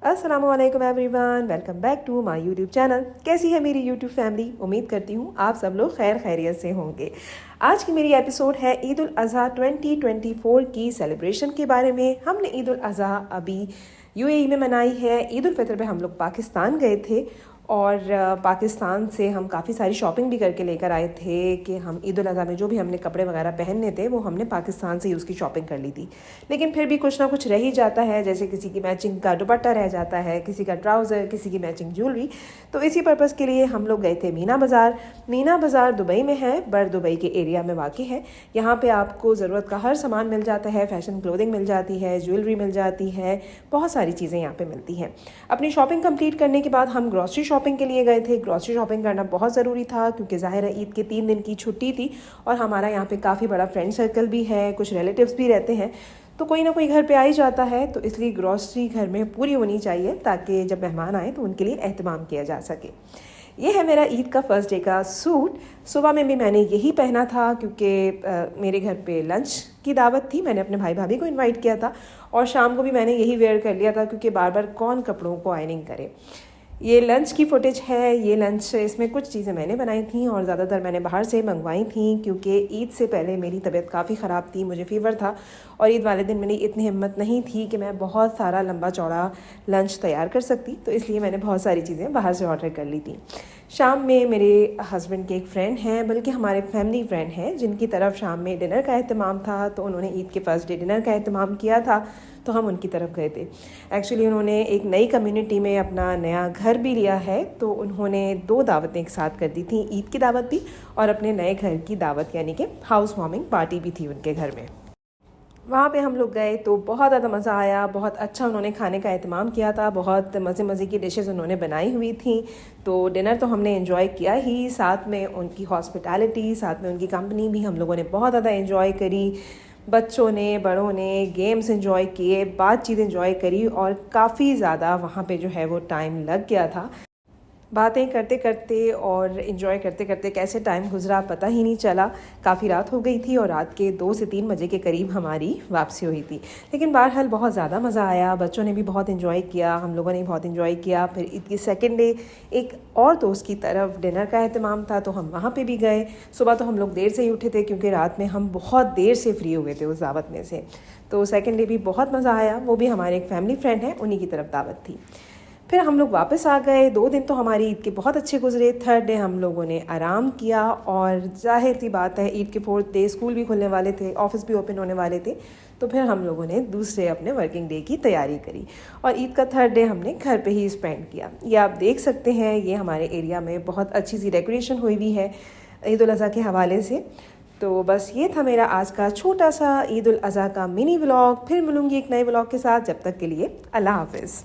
अस्सलामुअलैकुम everyone, welcome back to my YouTube channel. कैसी है मेरी यूट्यूब फैमिली? उम्मीद करती हूँ आप सब लोग खैर खैरियत से होंगे। आज की मेरी एपिसोड है ईद उल अज़हा 2024 की सेलिब्रेशन के बारे में। हमने ईद उल अज़हा अभी यूएई में मनाई है। ईद उल फितर पे हम लोग पाकिस्तान गए थे और पाकिस्तान से हम काफ़ी सारी शॉपिंग भी करके लेकर आए थे कि हम ईद उल अज़हा में जो भी हमने कपड़े वगैरह पहनने थे वो हमने पाकिस्तान से ही उसकी शॉपिंग कर ली थी। लेकिन फिर भी कुछ ना कुछ रह ही जाता है, जैसे किसी की मैचिंग का दुपट्टा रह जाता है, किसी का ट्राउज़र, किसी की मैचिंग ज्वेलरी। तो इसी पर्पज़ के लिए हम लोग गए थे मीना बाज़ार। मीना बाज़ार दुबई में है, बर दुबई के एरिया में वाक़ई है। यहाँ पे आपको ज़रूरत का हर सामान मिल जाता है, फैशन क्लोथिंग मिल जाती है, ज्वेलरी मिल जाती है, बहुत सारी चीज़ें यहाँ पे मिलती हैं। अपनी शॉपिंग कंप्लीट करने के बाद हम ग्रॉसरी शॉपिंग के लिए गए थे। ग्रॉसरी शॉपिंग करना बहुत ज़रूरी था क्योंकि ज़ाहिर है ईद के 3 दिन की छुट्टी थी और हमारा यहाँ पे काफ़ी बड़ा फ्रेंड सर्कल भी है, कुछ रिलेटिव्स भी रहते हैं, तो कोई ना कोई घर पे आ ही जाता है। तो इसलिए ग्रॉसरी घर में पूरी होनी चाहिए ताकि जब मेहमान आए तो उनके लिए एहतमाम किया जा सके। ये है मेरा ईद का फर्स्ट डे का सूट। सुबह में भी मैंने यही पहना था क्योंकि मेरे घर पे लंच की दावत थी। मैंने अपने भाई भाभी को इनवाइट किया था और शाम को भी मैंने यही वेयर कर लिया था क्योंकि बार बार कौन कपड़ों को आयरनिंग करे। ये लंच की फुटेज है। ये लंच, इसमें कुछ चीज़ें मैंने बनाई थी और ज़्यादातर मैंने बाहर से मंगवाई थी क्योंकि ईद से पहले मेरी तबीयत काफ़ी ख़राब थी, मुझे फ़ीवर था और ईद वाले दिन मेरी इतनी हिम्मत नहीं थी कि मैं बहुत सारा लंबा चौड़ा लंच तैयार कर सकती, तो इसलिए मैंने बहुत सारी चीज़ें बाहर से ऑर्डर कर ली थी। शाम में मेरे हस्बैंड के एक फ़्रेंड हैं, बल्कि हमारे फैमिली फ्रेंड हैं, जिनकी तरफ शाम में डिनर का अहतमाम था, तो उन्होंने ईद के फर्स्ट डे डिनर का अहतमाम किया था, तो हम उनकी तरफ गए थे। एक्चुअली उन्होंने एक नई कम्युनिटी में अपना नया घर भी लिया है, तो उन्होंने 2 दावतें एक साथ कर दी थी, ईद की दावत भी और अपने नए घर की दावत, यानी कि हाउस वार्मिंग पार्टी भी थी उनके घर में। वहाँ पे हम लोग गए तो बहुत ज़्यादा मज़ा आया। बहुत अच्छा उन्होंने खाने का एहतमाम किया था, बहुत मज़े की डिशेज़ उन्होंने बनाई हुई थी। तो डिनर तो हमने एंजॉय किया ही, साथ में उनकी हॉस्पिटैलिटी, साथ में उनकी कंपनी भी हम लोगों ने बहुत ज़्यादा एंजॉय करी। बच्चों ने, बड़ों ने गेम्स एंजॉय किए, बातचीत एंजॉय करी और काफ़ी ज़्यादा वहाँ पे जो है वो टाइम लग गया था। बातें करते करते और इन्जॉय करते करते कैसे टाइम गुजरा पता ही नहीं चला। काफ़ी रात हो गई थी और रात के 2 से 3 बजे के करीब हमारी वापसी हुई थी। लेकिन बहरहाल बहुत ज़्यादा मज़ा आया, बच्चों ने भी बहुत इन्जॉय किया, हम लोगों ने भी बहुत इन्जॉय किया। फिर ईद की सेकंड डे एक और दोस्त की तरफ डिनर का अहतमाम था, तो हम वहाँ पर भी गए। सुबह तो हम लोग देर से ही उठे थे क्योंकि रात में हम बहुत देर से फ्री हुए थे उस दावत में से। तो सेकेंड डे भी बहुत मज़ा आया, वो भी हमारे एक फैमिली फ्रेंड हैं, उन्हीं की तरफ दावत थी। फिर हम लोग वापस आ गए। 2 दिन तो हमारी ईद के बहुत अच्छे गुजरे। थर्ड डे हम लोगों ने आराम किया और जाहिर सी बात है ईद के 4th डे स्कूल भी खुलने वाले थे, ऑफिस भी ओपन होने वाले थे, तो फिर हम लोगों ने दूसरे अपने वर्किंग डे की तैयारी करी और ईद का थर्ड डे हमने घर पे ही स्पेंड किया। ये आप देख सकते हैं, ये हमारे एरिया में बहुत अच्छी सी डेकोरेशन हुई हुई है ईद उल अज़हा के हवाले से। तो बस ये था मेरा आज का छोटा सा ईद उल अज़हा का मिनी व्लॉग। फिर मिलूँगी एक नए व्लॉग के साथ, जब तक के लिए अल्लाह हाफ़िज़।